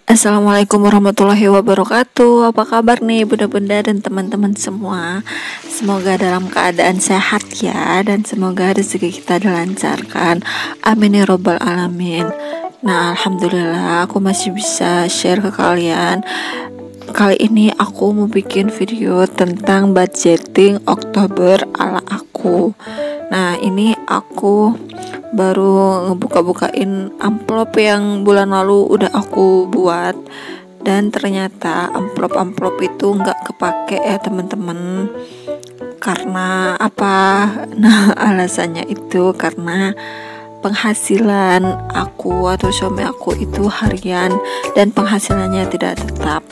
Assalamualaikum warahmatullahi wabarakatuh. Apa kabar nih bunda-bunda dan teman-teman semua? Semoga dalam keadaan sehat ya, dan semoga rezeki kita dilancarkan. Amin ya robbal alamin. Nah, alhamdulillah aku masih bisa share ke kalian. Kali ini aku mau bikin video tentang budgeting Oktober ala aku. Nah, ini aku baru ngebuka-bukain amplop yang bulan lalu udah aku buat, dan ternyata amplop-amplop itu nggak kepake ya teman-teman. Karena apa? Nah, alasannya itu karena penghasilan aku atau suami aku itu harian dan penghasilannya tidak tetap.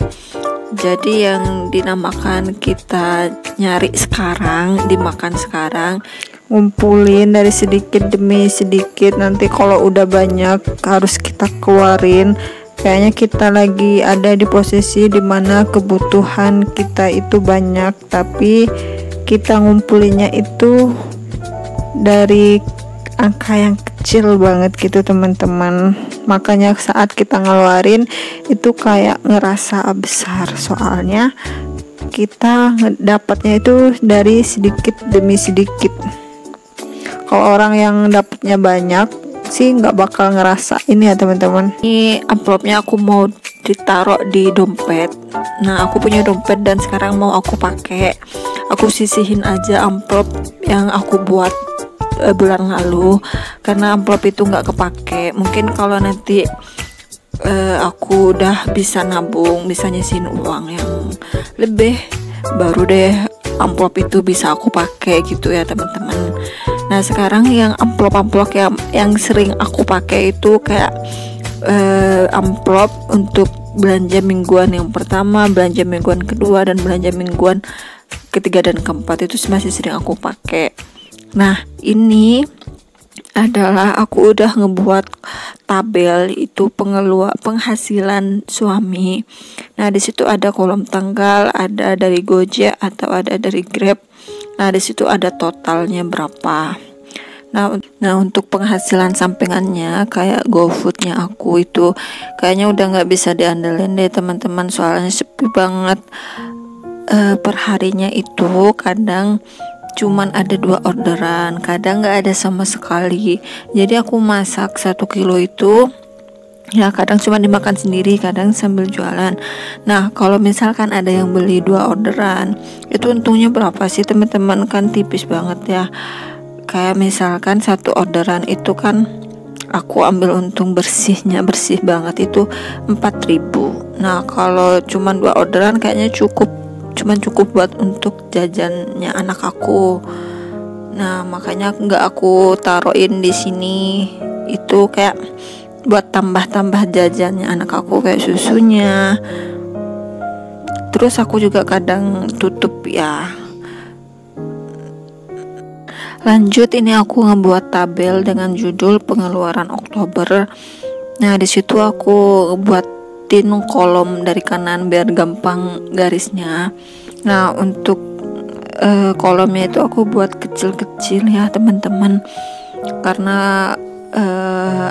Jadi yang dinamakan kita nyari sekarang, dimakan sekarang, ngumpulin dari sedikit demi sedikit, nanti kalau udah banyak harus kita keluarin. Kayaknya kita lagi ada di posisi dimana kebutuhan kita itu banyak, tapi kita ngumpulinnya itu dari angka yang kecil banget gitu teman-teman. Makanya saat kita ngeluarin itu kayak ngerasa besar, soalnya kita dapatnya itu dari sedikit demi sedikit. Kalau orang yang dapatnya banyak sih nggak bakal ngerasa ini ya teman-teman. Ini amplopnya aku mau ditaruh di dompet. Nah, aku punya dompet dan sekarang mau aku pakai. Aku sisihin aja amplop yang aku buat bulan lalu karena amplop itu nggak kepake. Mungkin kalau nanti aku udah bisa nabung, bisa nyisihin uang yang lebih, baru deh amplop itu bisa aku pakai gitu ya teman-teman. Nah, sekarang yang amplop-amplop yang sering aku pakai itu kayak amplop untuk belanja mingguan yang pertama, belanja mingguan kedua, dan belanja mingguan ketiga dan keempat itu masih sering aku pakai. Nah, ini adalah aku udah ngebuat tabel itu penghasilan suami. Nah, di situ ada kolom tanggal, ada dari Gojek atau ada dari Grab. Nah, di situ ada totalnya berapa. Nah, untuk penghasilan sampingannya kayak GoFoodnya aku itu kayaknya udah nggak bisa diandelin deh teman-teman, soalnya sepi banget. Perharinya itu kadang cuman ada 2 orderan, kadang nggak ada sama sekali. Jadi aku masak 1 kilo itu ya kadang cuma dimakan sendiri, kadang sambil jualan. Nah, kalau misalkan ada yang beli 2 orderan, itu untungnya berapa sih teman-teman? Kan tipis banget ya. Kayak misalkan 1 orderan itu kan aku ambil untung bersih banget itu 4.000. Nah, kalau cuma 2 orderan kayaknya cukup buat untuk jajannya anak aku. Nah, makanya nggak aku taruhin di sini, itu kayak buat tambah jajannya anak aku kayak susunya. Terus aku juga kadang tutup ya. Lanjut, ini aku ngebuat tabel dengan judul pengeluaran Oktober. Nah, di situ aku buatin kolom dari kanan biar gampang garisnya. Nah, untuk kolomnya itu aku buat kecil-kecil ya teman-teman, karena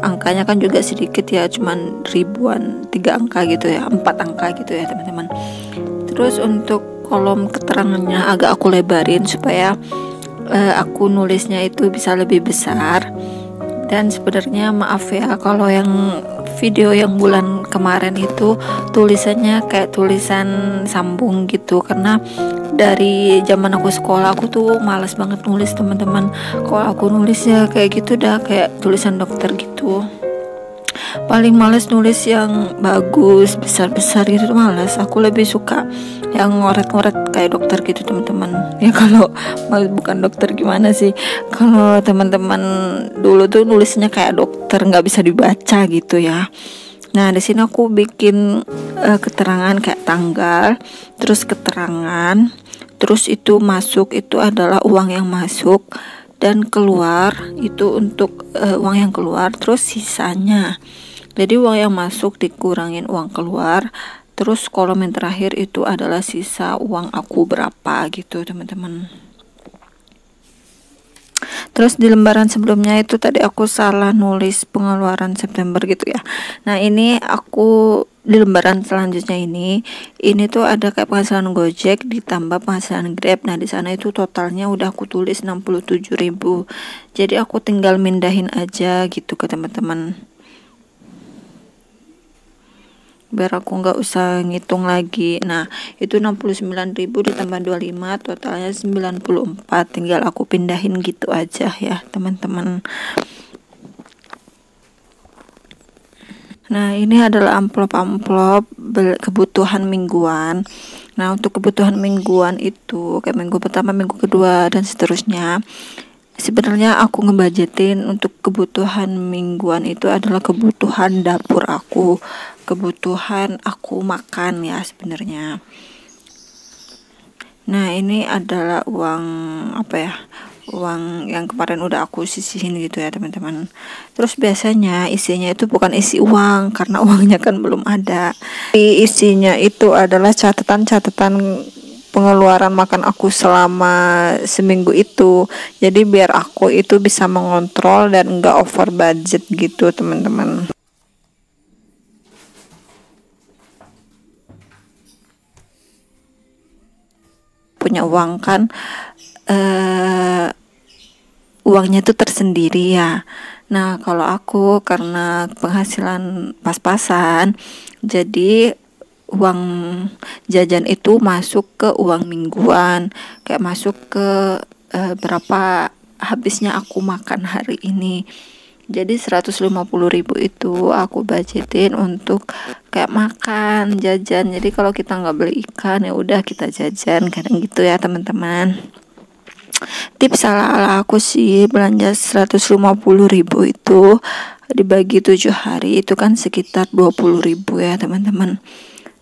angkanya kan juga sedikit ya, cuman ribuan, 3 angka gitu ya, 4 angka gitu ya teman-teman. Terus untuk kolom keterangannya agak aku lebarin supaya aku nulisnya itu bisa lebih besar. Dan sebenarnya maaf ya kalau yang video yang bulan kemarin itu tulisannya kayak tulisan sambung gitu, karena dari zaman aku sekolah aku tuh malas banget nulis teman-teman. Kalau aku nulisnya kayak gitu dah kayak tulisan dokter gitu. Paling males nulis yang bagus besar-besar gitu, males. Aku lebih suka yang ngoret-ngoret kayak dokter gitu teman-teman. Ya kalau bukan dokter gimana sih, kalau teman-teman dulu tuh nulisnya kayak dokter, nggak bisa dibaca gitu ya. Nah, di sini aku bikin keterangan kayak tanggal, terus keterangan, terus itu masuk itu adalah uang yang masuk, dan keluar itu untuk uang yang keluar, terus sisanya. Jadi uang yang masuk dikurangin uang keluar, terus kolom yang terakhir itu adalah sisa uang aku berapa gitu teman-teman. Terus di lembaran sebelumnya itu tadi aku salah nulis pengeluaran September gitu ya. Nah ini aku di lembaran selanjutnya ini tuh ada kayak penghasilan Gojek ditambah penghasilan Grab. Nah di sana itu totalnya udah aku tulis 67.000. Jadi aku tinggal mindahin aja gitu ke teman-teman, biar aku nggak usah ngitung lagi. Nah itu 69.000 ditambah 25 totalnya 94, tinggal aku pindahin gitu aja ya teman-teman. Nah ini adalah amplop-amplop kebutuhan mingguan. Nah untuk kebutuhan mingguan itu kayak minggu pertama, minggu kedua dan seterusnya, sebenarnya aku ngebudgetin untuk kebutuhan mingguan itu adalah kebutuhan dapur aku, kebutuhan aku makan ya sebenarnya. Nah ini adalah uang apa ya, uang yang kemarin udah aku sisihin gitu ya teman-teman. Terus biasanya isinya itu bukan isi uang karena uangnya kan belum ada. Isinya itu adalah catatan-catatan pengeluaran makan aku selama seminggu itu. Jadi biar aku itu bisa mengontrol dan enggak over budget gitu teman-teman. Punya uang kan uangnya itu tersendiri ya. Nah kalau aku karena penghasilan pas-pasan, jadi uang jajan itu masuk ke uang mingguan, kayak masuk ke berapa habisnya aku makan hari ini. Jadi 150.000 itu aku budgetin untuk kayak makan, jajan. Jadi kalau kita nggak beli ikan ya udah kita jajan, kadang gitu ya teman-teman. Tips ala aku sih, belanja 150.000 itu dibagi 7 hari itu kan sekitar 20.000 ya teman-teman.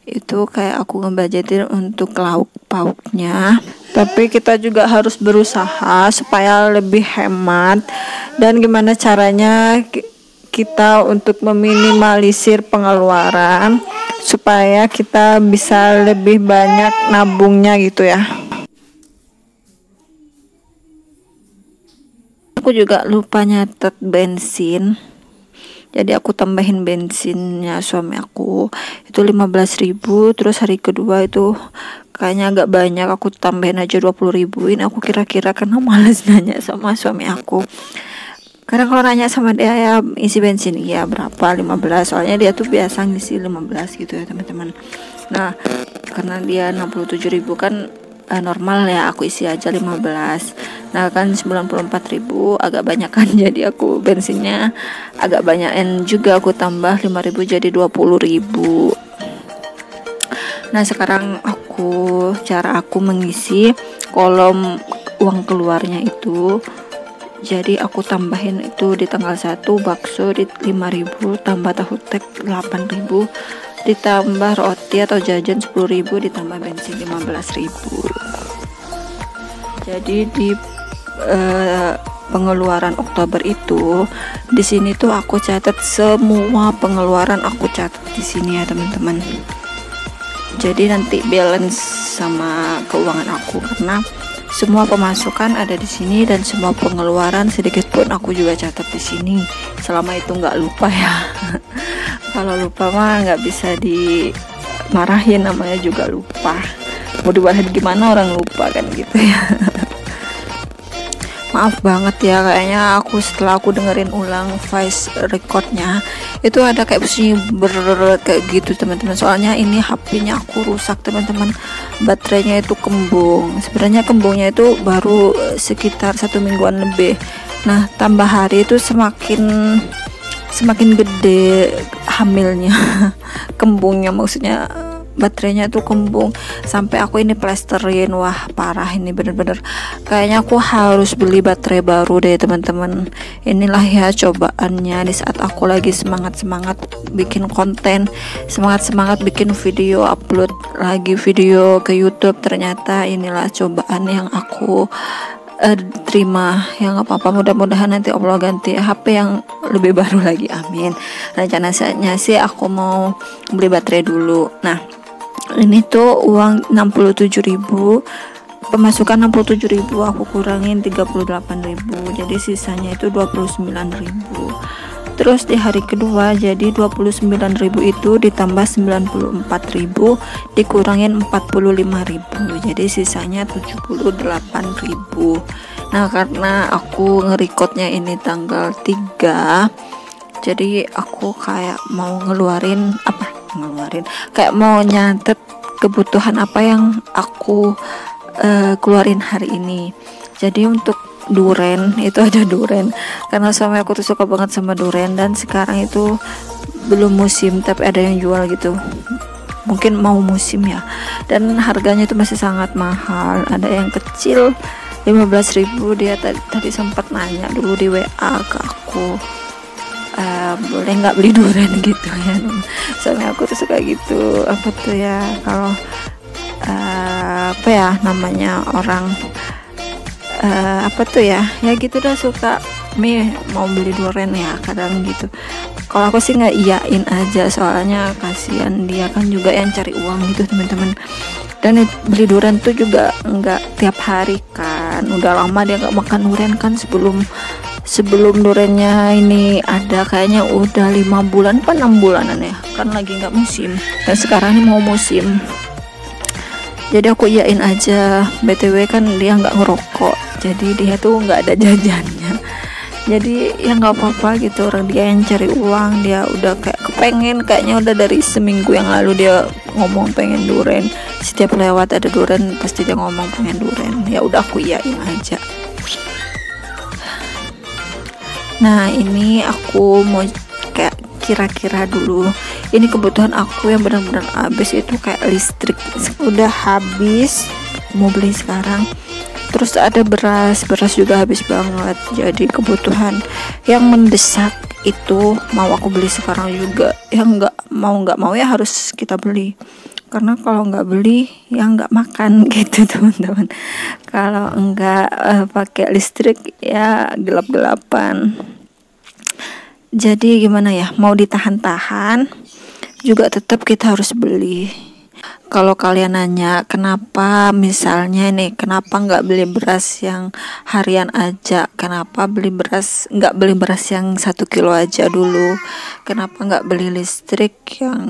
Itu kayak aku ngebudgetin untuk lauk pauknya, tapi kita juga harus berusaha supaya lebih hemat. Dan gimana caranya kita untuk meminimalisir pengeluaran supaya kita bisa lebih banyak nabungnya gitu ya. Aku juga lupa nyatet bensin, jadi aku tambahin bensinnya suami aku itu 15.000. Terus hari kedua itu kayaknya agak banyak, aku tambahin aja 20.000. Ini aku kira-kira karena males nanya sama suami aku, karena kalau nanya sama dia ya isi bensin iya berapa, 15, soalnya dia tuh biasa ngisi 15 gitu ya teman-teman. Nah karena dia 67.000 kan normal ya, aku isi aja 15. Nah kan 94.000 agak banyak kan, jadi aku bensinnya agak banyakin juga, aku tambah 5.000 jadi 20.000. Nah sekarang cara aku mengisi kolom uang keluarnya itu, jadi aku tambahin itu di tanggal 1 bakso di 5.000, tambah tahu tek 8.000, ditambah roti atau jajan 10.000, ditambah bensin 15.000. Jadi di pengeluaran Oktober itu di sini tuh aku catat semua pengeluaran, aku catat di sini ya teman-teman. Jadi nanti balance sama keuangan aku, karena semua pemasukan ada di sini dan semua pengeluaran sedikit pun aku juga catat di sini. Selama itu nggak lupa ya. Kalau lupa mah nggak bisa dimarahin, namanya juga lupa. Mau dimarahin gimana orang lupa kan gitu ya. Maaf banget ya, kayaknya setelah aku dengerin ulang voice recordnya itu ada kayak bunyi kayak gitu teman-teman. Soalnya ini HP-nya aku rusak teman-teman, baterainya itu kembung. Sebenarnya kembungnya itu baru sekitar 1 mingguan lebih. Nah tambah hari itu semakin gede hamilnya kembungnya, maksudnya baterainya tuh kembung sampai aku ini plesterin. Wah parah ini, bener-bener kayaknya aku harus beli baterai baru deh teman-teman. Inilah ya cobaannya di saat aku lagi semangat bikin konten, semangat bikin video, upload lagi video ke YouTube. Ternyata inilah cobaan yang aku terima. Ya nggak apa-apa, mudah-mudahan nanti Allah ganti HP yang lebih baru lagi, amin. Rencananya sih aku mau beli baterai dulu. Nah ini tuh uang 67.000 pemasukan 67.000, aku kurangin 38.000, jadi sisanya itu 29.000. Terus di hari kedua jadi 29.000 itu ditambah 94.000 dikurangin 45.000, jadi sisanya 78.000. Nah karena aku ngerekodnya ini tanggal 3, jadi aku kayak mau kayak mau nyatet kebutuhan apa yang aku keluarin hari ini. Jadi untuk duren itu ada duren, karena suami aku tuh suka banget sama duren, dan sekarang itu belum musim tapi ada yang jual gitu, mungkin mau musim ya, dan harganya itu masih sangat mahal. Ada yang kecil 15.000. Dia tadi sempat nanya dulu di WA ke aku, boleh nggak beli durian gitu ya. Soalnya aku tuh suka gitu, apa tuh ya, kalau apa ya namanya, orang apa tuh ya gitu dah, suka mau beli durian ya kadang gitu. Kalau aku sih nggak iyain aja, soalnya kasihan dia kan juga yang cari uang gitu teman-teman. Dan beli durian tuh juga nggak tiap hari kan, udah lama dia nggak makan durian kan. Sebelum duriannya ini ada kayaknya udah 5 bulan apa 6 bulanan ya, kan lagi nggak musim, dan sekarang ini mau musim. Jadi aku iyain aja. BTW kan dia nggak ngerokok, jadi dia tuh nggak ada jajannya, jadi ya nggak apa-apa gitu. Orang dia yang cari uang, dia udah kayak kepengen, kayaknya udah dari seminggu yang lalu dia ngomong pengen durian. Setiap lewat ada durian pasti dia ngomong pengen durian. Ya udah aku iyain aja. Nah ini aku mau kayak kira-kira dulu, ini kebutuhan aku yang benar-benar habis itu kayak listrik udah habis, mau beli sekarang. Terus ada beras juga habis banget. Jadi kebutuhan yang mendesak itu mau aku beli sekarang juga, yang nggak mau ya harus kita beli, karena kalau nggak beli ya nggak makan gitu teman-teman. Kalau nggak pakai listrik ya gelap-gelapan. Jadi gimana ya, mau ditahan-tahan juga tetap kita harus beli. Kalau kalian nanya kenapa misalnya nih, kenapa nggak beli beras yang harian aja, kenapa nggak beli beras yang 1 kilo aja dulu, kenapa nggak beli listrik yang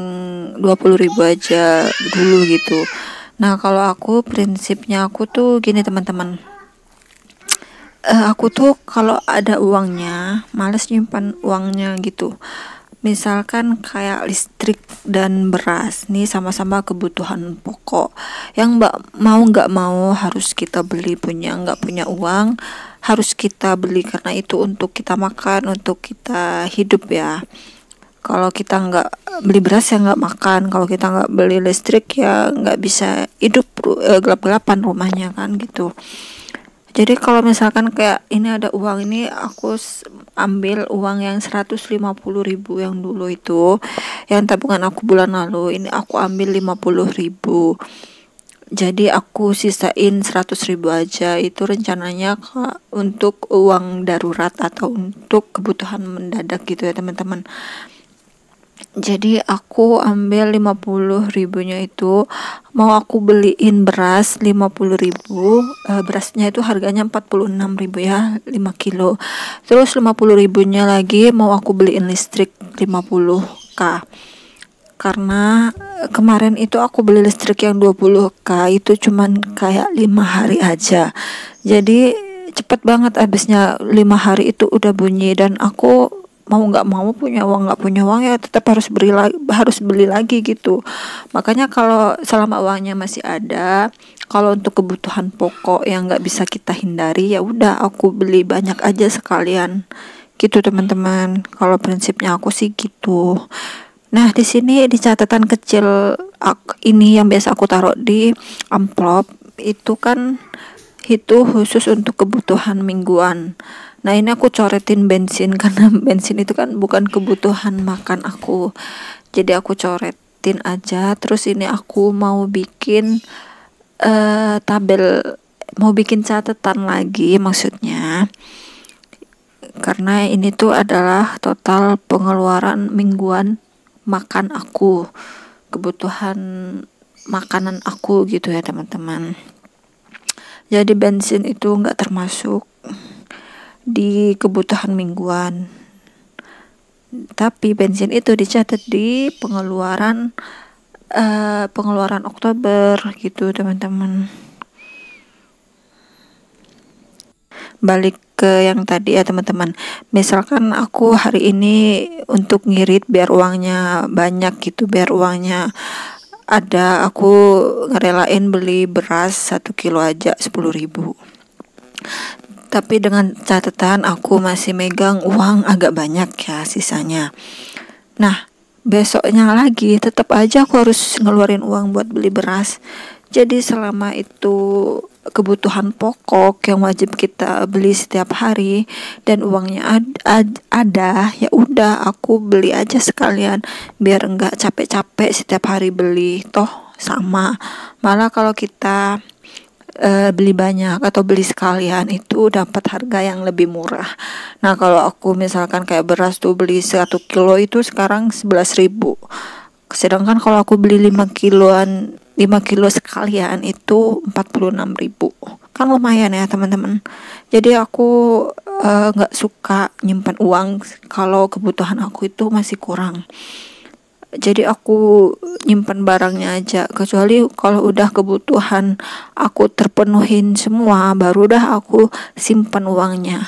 20.000 aja dulu gitu. Nah kalau aku prinsipnya aku tuh gini teman-teman, aku tuh kalau ada uangnya males nyimpan uangnya gitu. Misalkan kayak listrik dan beras nih sama-sama kebutuhan pokok yang nggak mau harus kita beli, nggak punya uang harus kita beli, karena itu untuk kita makan, untuk kita hidup ya. Kalau kita nggak beli beras ya nggak makan, kalau kita nggak beli listrik ya nggak bisa hidup, gelap-gelapan rumahnya kan gitu. Jadi kalau misalkan kayak ini ada uang ini, aku ambil uang yang 150.000 yang dulu itu, yang tabungan aku bulan lalu, ini aku ambil 50.000. Jadi aku sisain 100.000 aja, itu rencananya untuk uang darurat atau untuk kebutuhan mendadak gitu ya teman-teman. Jadi aku ambil 50.000-nya itu mau aku beliin beras 50.000. Berasnya itu harganya 46.000 ya, 5 kilo. Terus 50.000-nya lagi mau aku beliin listrik 50k. Karena kemarin itu aku beli listrik yang 20k itu cuman kayak 5 hari aja. Jadi cepet banget habisnya, 5 hari itu udah bunyi, dan aku mau nggak mau punya uang, nggak punya uang ya tetap harus beli lagi gitu. Makanya kalau selama uangnya masih ada, kalau untuk kebutuhan pokok yang nggak bisa kita hindari ya udah aku beli banyak aja sekalian gitu teman-teman. Kalau prinsipnya aku sih gitu. Nah di sini di catatan kecil ini yang biasa aku taruh di amplop itu kan, itu khusus untuk kebutuhan mingguan. Nah ini aku coretin bensin, karena bensin itu kan bukan kebutuhan makan aku, jadi aku coretin aja. Terus ini aku mau bikin tabel, mau bikin catatan lagi maksudnya, karena ini tuh adalah total pengeluaran mingguan makan aku, kebutuhan makanan aku gitu ya teman-teman. Jadi bensin itu nggak termasuk di kebutuhan mingguan, tapi bensin itu dicatat di pengeluaran Oktober gitu teman-teman. Balik ke yang tadi ya teman-teman, misalkan aku hari ini untuk ngirit biar uangnya banyak gitu, biar uangnya ada, aku ngerelain beli beras 1 kilo aja 10.000, tapi dengan catatan aku masih megang uang agak banyak ya sisanya. Nah, besoknya lagi tetap aja aku harus ngeluarin uang buat beli beras. Jadi selama itu kebutuhan pokok yang wajib kita beli setiap hari dan uangnya ada, ya udah aku beli aja sekalian biar enggak capek-capek setiap hari beli, toh sama. Malah kalau kita beli banyak atau beli sekalian itu dapat harga yang lebih murah. Nah, kalau aku misalkan kayak beras tuh beli 1 kilo itu sekarang 11.000. Sedangkan kalau aku beli 5 kilo sekalian itu 46.000. Kan lumayan ya teman-teman. Jadi aku nggak suka nyimpan uang kalau kebutuhan aku itu masih kurang. Jadi aku nyimpan barangnya aja, kecuali kalau udah kebutuhan aku terpenuhin semua baru udah aku simpan uangnya.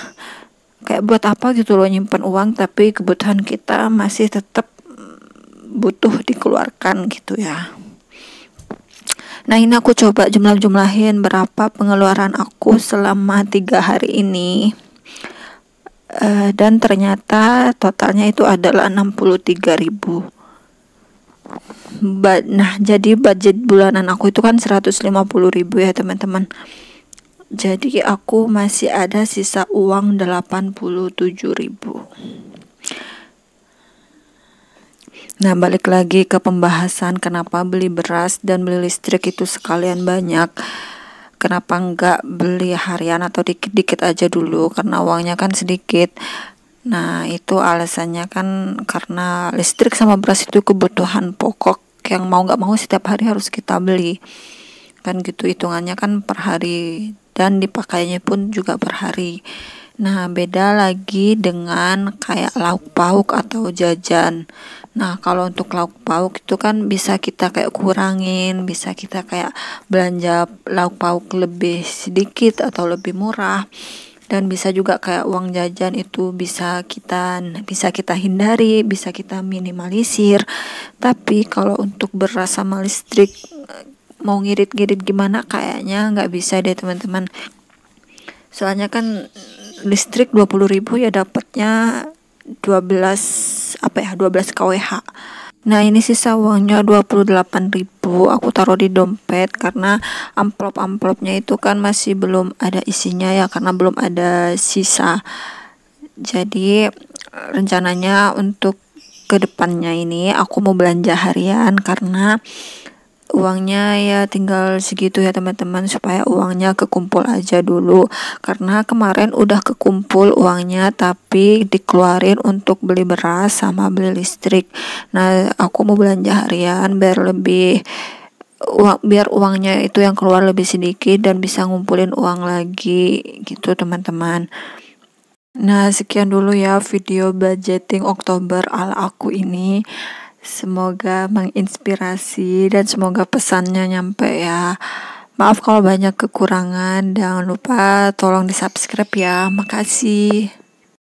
Kayak buat apa gitu loh nyimpan uang tapi kebutuhan kita masih tetap butuh dikeluarkan gitu ya. Nah, ini aku coba jumlahin berapa pengeluaran aku selama 3 hari ini. Dan ternyata totalnya itu adalah 63.000. Nah, jadi budget bulanan aku itu kan 150.000 ya teman-teman. Jadi aku masih ada sisa uang 87.000. Nah, balik lagi ke pembahasan kenapa beli beras dan beli listrik itu sekalian banyak. Kenapa enggak beli harian atau dikit-dikit aja dulu, karena uangnya kan sedikit. Nah, itu alasannya kan karena listrik sama beras itu kebutuhan pokok yang mau gak mau setiap hari harus kita beli. Kan gitu hitungannya kan per hari, dan dipakainya pun juga per hari. Nah, beda lagi dengan kayak lauk pauk atau jajan. Nah, kalau untuk lauk pauk itu kan bisa kita kayak kurangin, bisa kita kayak belanja lauk pauk lebih sedikit atau lebih murah. Dan bisa juga kayak uang jajan itu bisa kita hindari, bisa kita minimalisir. Tapi kalau untuk beras sama listrik mau ngirit-ngirit gimana kayaknya nggak bisa deh teman-teman. Soalnya kan listrik 20.000 ya dapatnya 12 kWh. Nah, ini sisa uangnya 28.000 aku taruh di dompet karena amplop-amplopnya itu kan masih belum ada isinya ya, karena belum ada sisa. Jadi rencananya untuk kedepannya ini aku mau belanja harian karena uangnya ya tinggal segitu ya teman-teman, supaya uangnya kekumpul aja dulu, karena kemarin udah kekumpul uangnya tapi dikeluarin untuk beli beras sama beli listrik. Nah, aku mau belanja harian biar uangnya itu yang keluar lebih sedikit dan bisa ngumpulin uang lagi gitu teman-teman. Nah, sekian dulu ya video budgeting Oktober ala aku ini. Semoga menginspirasi dan semoga pesannya nyampe ya. Maaf kalau banyak kekurangan, jangan lupa tolong di subscribe ya. Makasih.